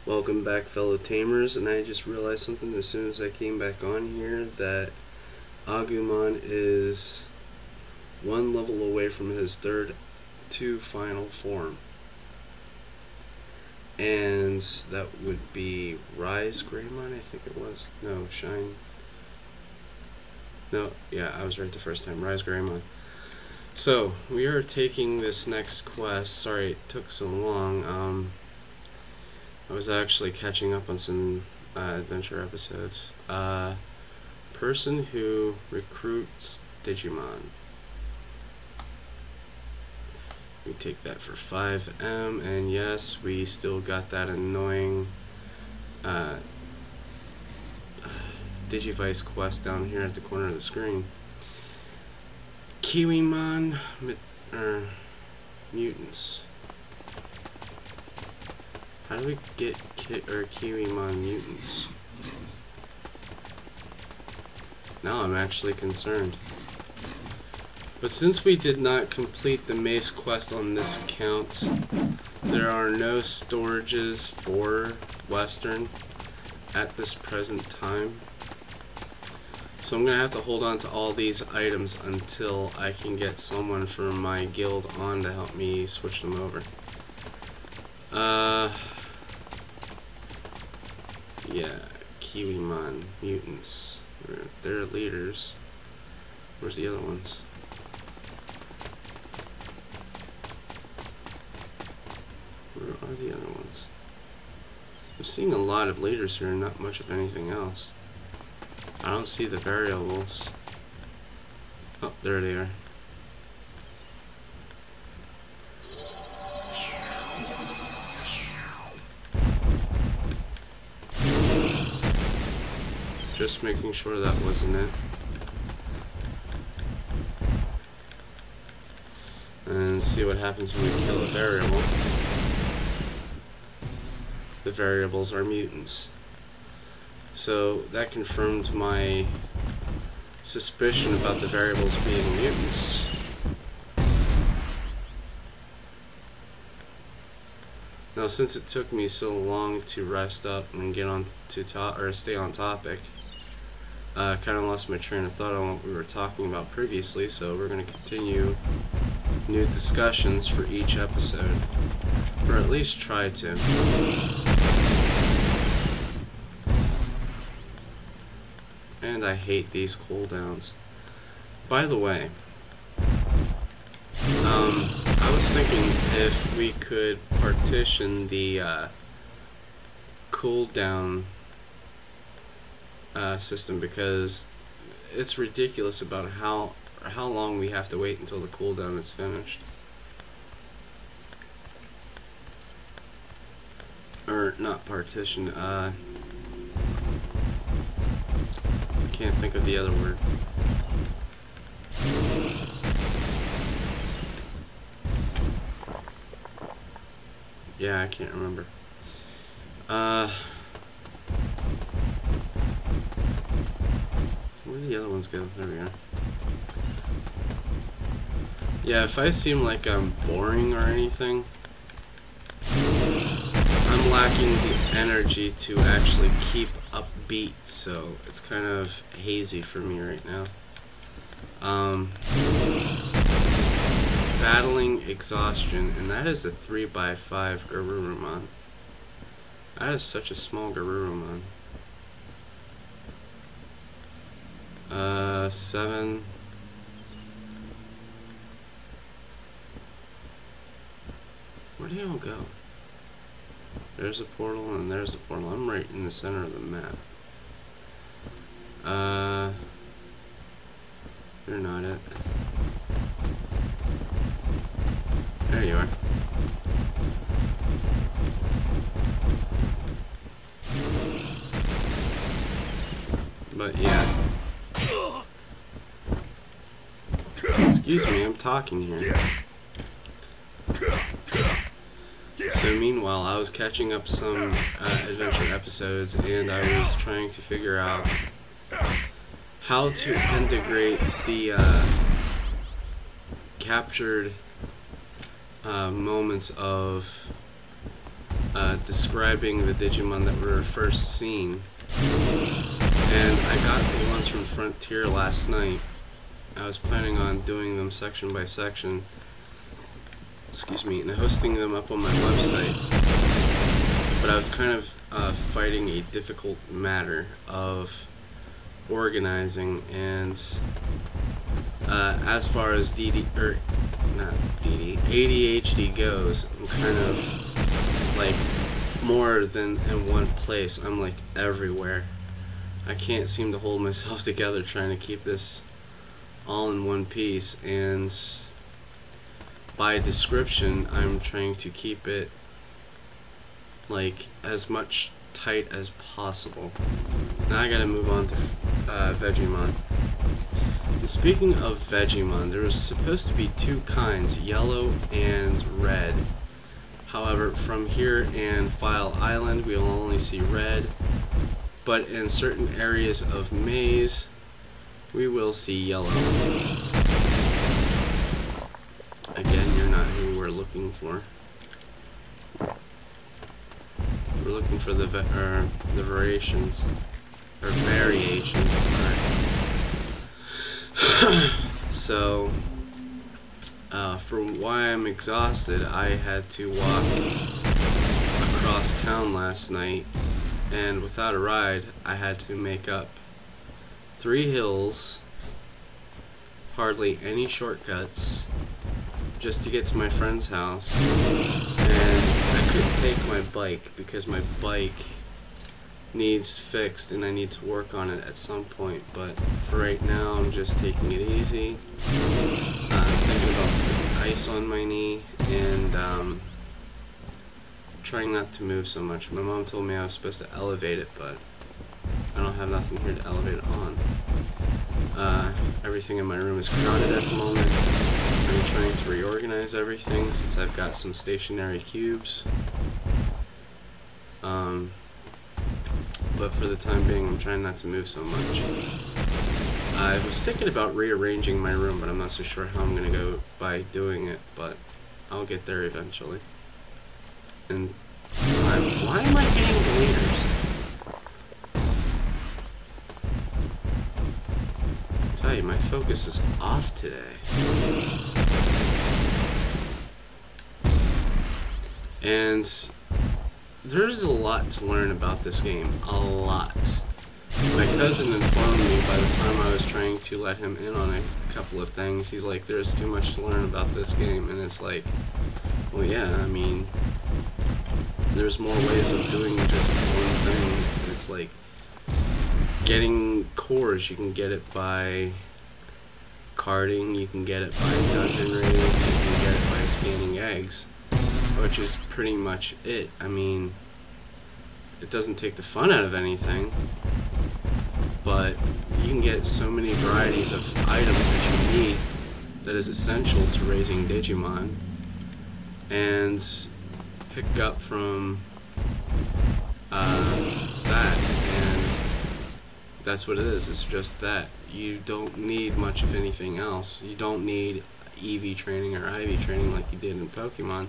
Welcome back, fellow tamers, and I just realized something as soon as I came back on here, that Agumon is one level away from his third to final form. And that would be Rise Greymon, I think it was. No, Shine. No, yeah, I was right the first time. Rise Greymon. So, we are taking this next quest. Sorry it took so long. I was actually catching up on some adventure episodes. Person who recruits Digimon. We take that for 5M, and yes, we still got that annoying Digivice quest down here at the corner of the screen. Kiwimon, mutants. How do we get Kiwimon mutants? Now I'm actually concerned. But since we did not complete the Mace quest on this account, there are no storages for Western at this present time. So I'm going to have to hold on to all these items until I can get someone from my guild on to help me switch them over. Yeah, Kiwimon mutants. They're leaders. Where's the other ones? Where are the other ones? I'm seeing a lot of leaders here and not much of anything else. I don't see the variables. Oh, there they are. Just making sure that wasn't it. And see what happens when we kill a variable. The variables are mutants. So that confirms my suspicion about the variables being mutants. Now, since it took me so long to rest up and get on to stay on topic, kind of lost my train of thought on what we were talking about previously, so we're going to continue new discussions for each episode, or at least try to. And I hate these cooldowns. By the way, I was thinking if we could partition the cooldown system, because it's ridiculous about how long we have to wait until the cooldown is finished. Or not partition, I can't think of the other word. Yeah, I can't remember. Where did the other ones go? There we are. Yeah, if I seem like I'm boring or anything, I'm lacking the energy to actually keep upbeat, so it's kind of hazy for me right now. Battling exhaustion, and that is a 3x5 Garurumon. That is such a small Garurumon. 7. Where do y'all go? There's a portal and there's a portal. I'm right in the center of the map. You're not it. There you are. But yeah. Excuse me, I'm talking here. So meanwhile, I was catching up some adventure episodes, and I was trying to figure out how to integrate the captured moments of describing the Digimon that were first seen. And I got the ones from Frontier last night. I was planning on doing them section by section, excuse me, and hosting them up on my website. But I was kind of fighting a difficult matter of organizing, and as far as ADHD goes, I'm kind of like more than in one place. I'm like everywhere. I can't seem to hold myself together trying to keep this all in one piece, and by description I'm trying to keep it like as much tight as possible. Now I gotta move on to Vegemon. And speaking of Vegemon, there was supposed to be two kinds, yellow and red. However, from here in File Island we will only see red, but in certain areas of Maze we will see yellow. Again, you're not who we're looking for. We're looking for the variations, or variations. Sorry. So, for why I'm exhausted, I had to walk across town last night, and without a ride, I had to make up 3 hills, hardly any shortcuts, just to get to my friend's house. And I couldn't take my bike because my bike needs fixed and I need to work on it at some point. But for right now, I'm just taking it easy. I'm thinking about putting ice on my knee and trying not to move so much. My mom told me I was supposed to elevate it, but I don't have nothing here to elevate it on. Everything in my room is crowded at the moment. I'm trying to reorganize everything since I've got some stationary cubes. But for the time being, I'm trying not to move so much. I was thinking about rearranging my room, but I'm not so sure how I'm going to go by doing it, but I'll get there eventually. And why am I getting the leaders? I tell you, my focus is off today. And there's a lot to learn about this game. A lot. My cousin informed me by the time I was trying to let him in on a couple of things. He's like, there's too much to learn about this game. And it's like, well, yeah, I mean, there's more ways of doing just one thing. It's like getting cores. You can get it by carding, you can get it by dungeon raids, you can get it by scanning eggs, which is pretty much it. I mean, it doesn't take the fun out of anything, but you can get so many varieties of items that you need that is essential to raising Digimon, and pick up from that, and that's what it is. It's just that. You don't need much of anything else. You don't need EV training or IV training like you did in Pokemon.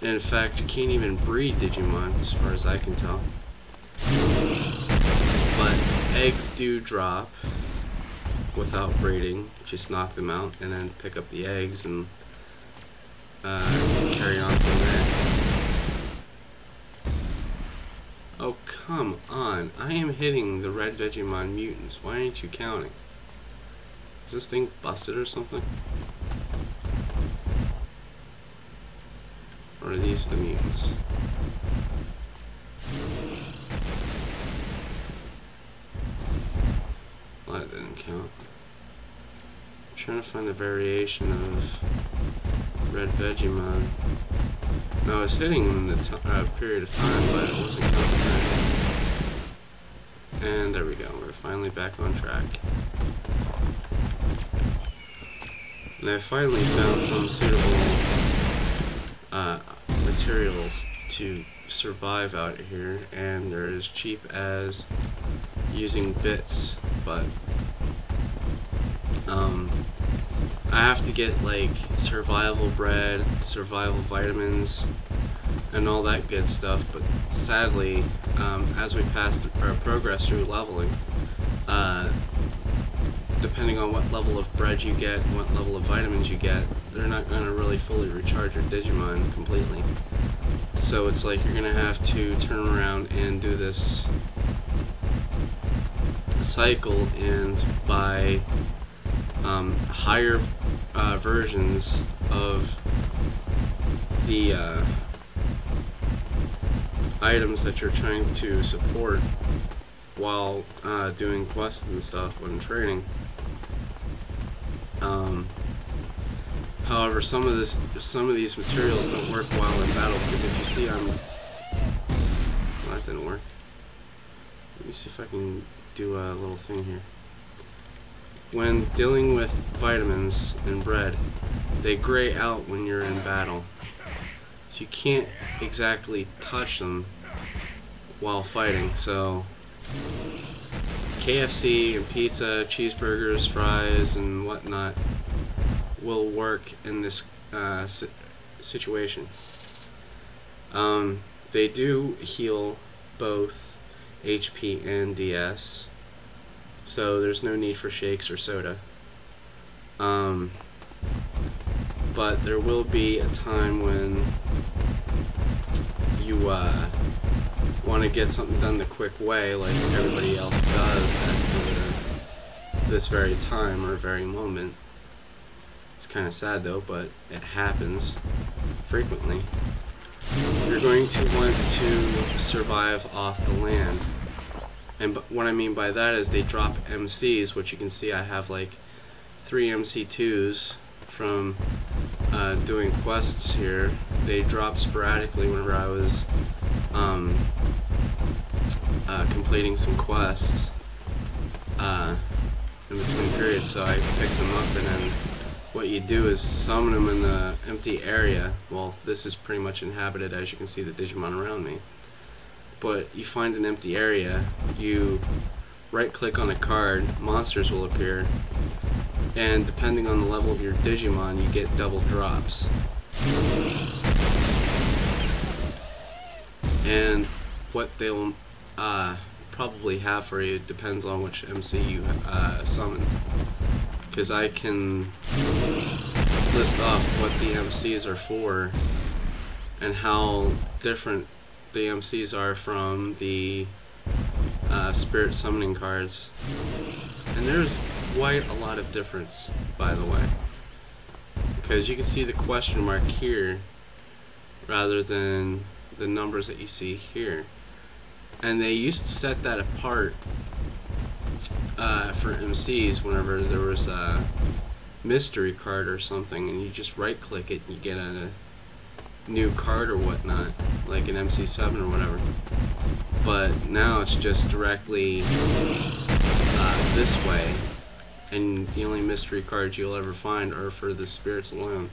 And in fact, you can't even breed Digimon, as far as I can tell. But eggs do drop without breeding. Just knock them out and then pick up the eggs and carry on from there. Oh, come on. I am hitting the red Digimon mutants. Why aren't you counting? Is this thing busted or something? Or are these the mutants? Well, that didn't count. I'm trying to find a variation of red Digimon. No, I was hitting him in the period of time, but it wasn't counting. And there we go, we're finally back on track. And I finally found some suitable materials to survive out here, and they're as cheap as using bits, but I have to get like survival bread, survival vitamins, and all that good stuff. But sadly, as we progress through leveling, depending on what level of bread you get and what level of vitamins you get, they're not going to really fully recharge your Digimon completely. So it's like you're going to have to turn around and do this cycle and buy higher versions of the items that you're trying to support while doing quests and stuff when training. However, some of these materials don't work while in battle, because if you see, well, that didn't work. Let me see if I can do a little thing here. When dealing with vitamins and bread, they gray out when you're in battle, so you can't exactly touch them while fighting. So KFC and pizza, cheeseburgers, fries, and whatnot will work in this situation. They do heal both HP and DS, so there's no need for shakes or soda. But there will be a time when you want to get something done the quick way, like everybody else does at this very time or very moment. It's kind of sad though, but it happens frequently. You're going to want to survive off the land. And what I mean by that is they drop MCs, which you can see I have like 3 MC2s from doing quests here. They drop sporadically whenever I was completing some quests in between periods, so I picked them up, and then what you do is summon them in the empty area. Well, this is pretty much inhabited, as you can see the Digimon around me. But you find an empty area, you right click on a card, monsters will appear, and depending on the level of your Digimon, you get double drops. And what they'll probably have for you depends on which MC you summon. Because I can list off what the MCs are for and how different the MCs are from the spirit summoning cards. And there's quite a lot of difference, by the way. Because you can see the question mark here rather than the numbers that you see here. And they used to set that apart for MCs whenever there was a mystery card or something, and you just right click it and you get a new card or whatnot, like an MC7 or whatever. But now it's just directly this way, and the only mystery cards you'll ever find are for the spirits alone.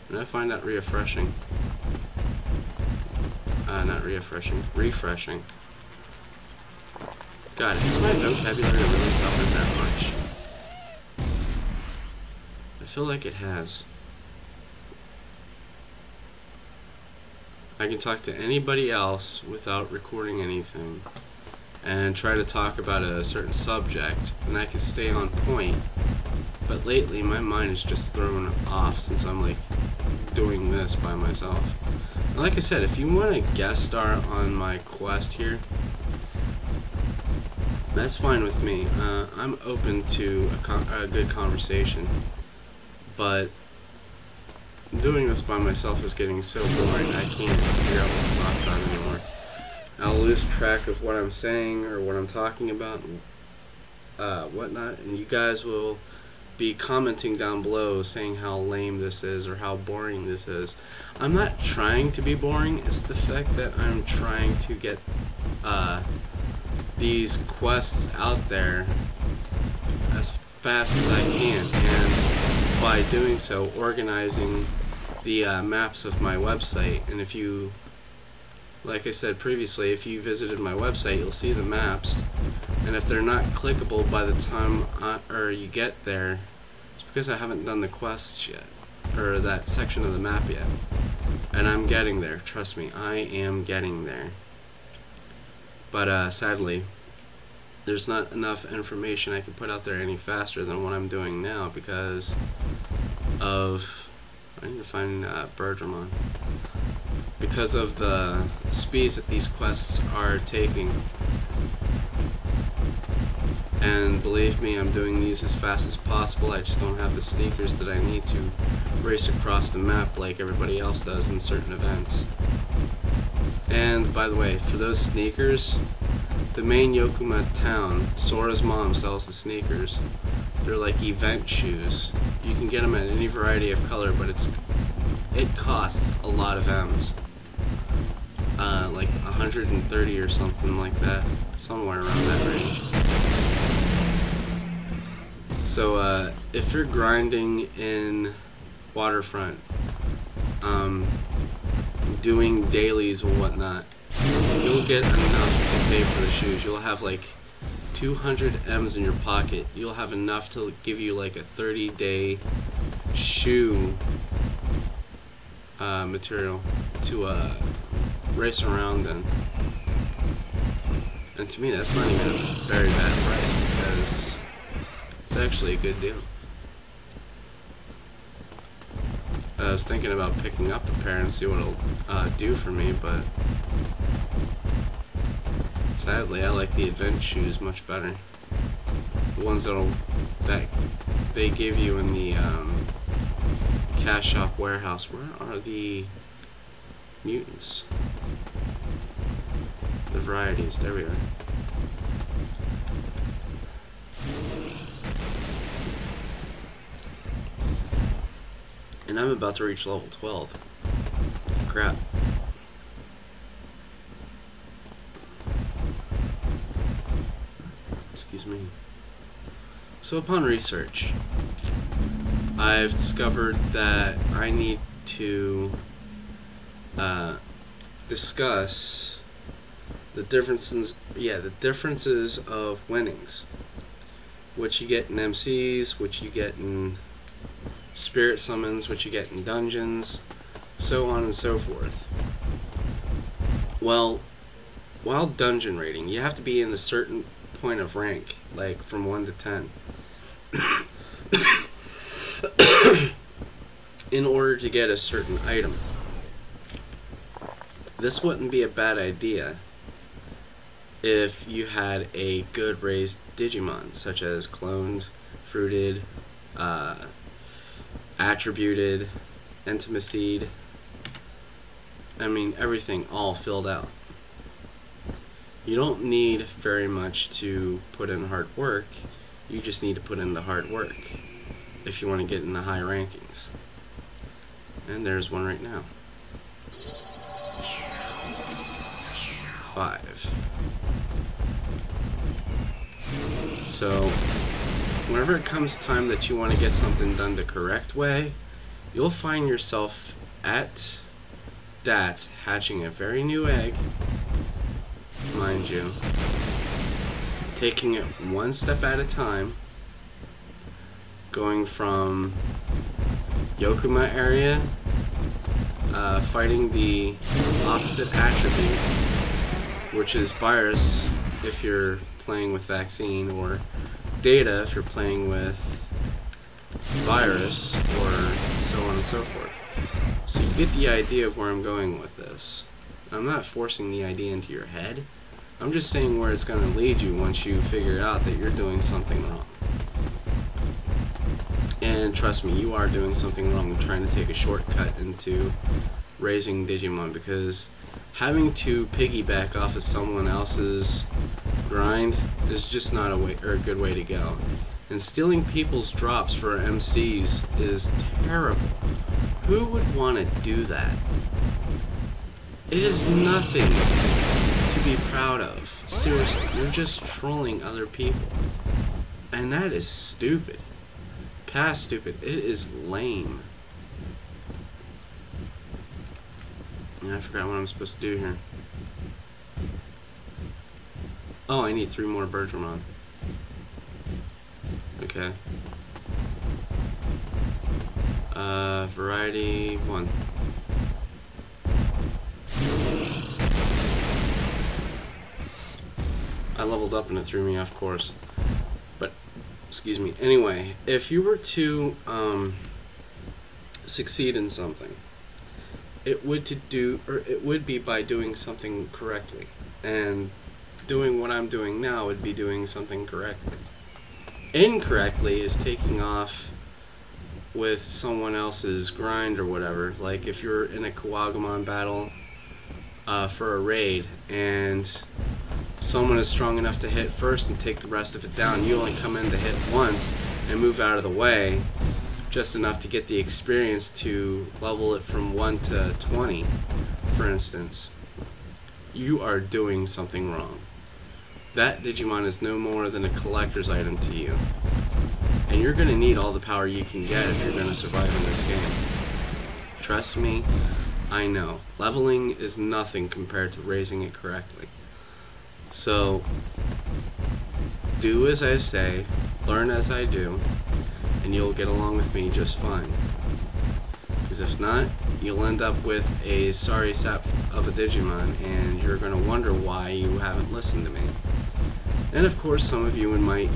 And I find that refreshing. Not refreshing, refreshing. God, has my vocabulary really suffered that much? I feel like it has. I can talk to anybody else without recording anything and try to talk about a certain subject, and I can stay on point. But lately my mind is just thrown off since I'm like doing this by myself. And like I said, if you want to guest star on my quest here, that's fine with me. I'm open to a good conversation, but doing this by myself is getting so boring I can't figure out what to talk about anymore. I'll lose track of what I'm saying or what I'm talking about and whatnot, and you guys will be commenting down below saying how lame this is or how boring this is. I'm not trying to be boring, it's the fact that I'm trying to get these quests out there as fast as I can, and by doing so organizing the maps of my website. And if you, like I said previously, if you visited my website, you'll see the maps, and if they're not clickable by the time you get there, it's because I haven't done the quests yet, or that section of the map yet. And I'm getting there. Trust me, I am getting there. But sadly, there's not enough information I can put out there any faster than what I'm doing now because of... I need to find Bergermon. Because of the speeds that these quests are taking. And believe me, I'm doing these as fast as possible. I just don't have the sneakers that I need to race across the map like everybody else does in certain events. And by the way, for those sneakers, the main Yokuma town, Sora's mom sells the sneakers. They're like event shoes. You can get them at any variety of color, but it costs a lot of M's. Like 130 or something like that, somewhere around that range. So if you're grinding in Waterfront, doing dailies or whatnot, you'll get enough to pay for the shoes. You'll have like 200 M's in your pocket. You'll have enough to give you like a 30-day shoe material to race around in. And to me, that's not even a very bad price because it's actually a good deal. I was thinking about picking up a pair and see what it'll do for me, but sadly, I like the event shoes much better. The ones that they give you in the cash shop warehouse. Where are the mutants? The varieties. There we are. And I'm about to reach level 12. Crap. Excuse me. So upon research, I've discovered that I need to discuss the differences of winnings. What you get in MCs, what you get in spirit summons, what you get in dungeons, so on and so forth. Well, while dungeon raiding, you have to be in a certain point of rank, like from 1 to 10, in order to get a certain item. This wouldn't be a bad idea if you had a good raised Digimon, such as cloned, fruited, attributed, intimacied. I mean, everything all filled out. You don't need very much to put in hard work. You just need to put in the hard work if you want to get in the high rankings. And there's one right now. 5. So whenever it comes time that you want to get something done the correct way, you'll find yourself at DATS hatching a very new egg, mind you, taking it one step at a time, going from Yokuma area, fighting the opposite attribute, which is virus if you're playing with vaccine, or data if you're playing with virus, or so on and so forth. So you get the idea of where I'm going with this. I'm not forcing the idea into your head. I'm just saying where it's going to lead you once you figure out that you're doing something wrong. And trust me, you are doing something wrong trying to take a shortcut into raising Digimon, because having to piggyback off of someone else's grind is just not a good way to go. And stealing people's drops for MCs is terrible. Who would want to do that? It is nothing to be proud of. Seriously, you're just trolling other people. And that is stupid. Past stupid. It is lame. I forgot what I'm supposed to do here. Oh, I need 3 more Bergermon. Okay. Variety 1. I leveled up and it threw me off course. But, excuse me. Anyway, if you were to succeed in something, it would be by doing something correctly. And doing what I'm doing now would be doing something correctly. Incorrectly is taking off with someone else's grind or whatever. Like if you're in a Kawagumon battle for a raid and someone is strong enough to hit first and take the rest of it down, you only come in to hit once and move out of the way just enough to get the experience to level it from 1 to 20, for instance. You are doing something wrong. That Digimon is no more than a collector's item to you. And you're going to need all the power you can get if you're going to survive in this game. Trust me, I know. Leveling is nothing compared to raising it correctly. So, do as I say, learn as I do, and you'll get along with me just fine. Because if not, you'll end up with a sorry sap of a Digimon, and you're going to wonder why you haven't listened to me. And of course, some of you might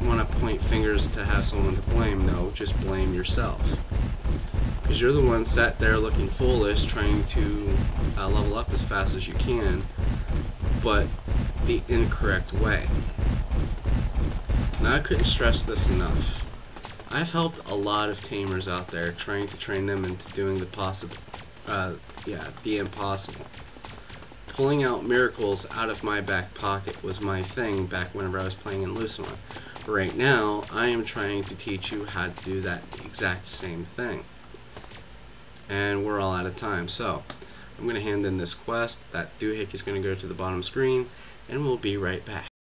want to point fingers to have someone to blame. No, just blame yourself. Because you're the one sat there looking foolish, trying to level up as fast as you can, but the incorrect way. Now, I couldn't stress this enough. I've helped a lot of tamers out there, trying to train them into doing the impossible. Pulling out miracles out of my back pocket was my thing back whenever I was playing in Lucemon. But right now, I am trying to teach you how to do that exact same thing. And we're all out of time, so I'm going to hand in this quest. That doohickey is going to go to the bottom screen, and we'll be right back.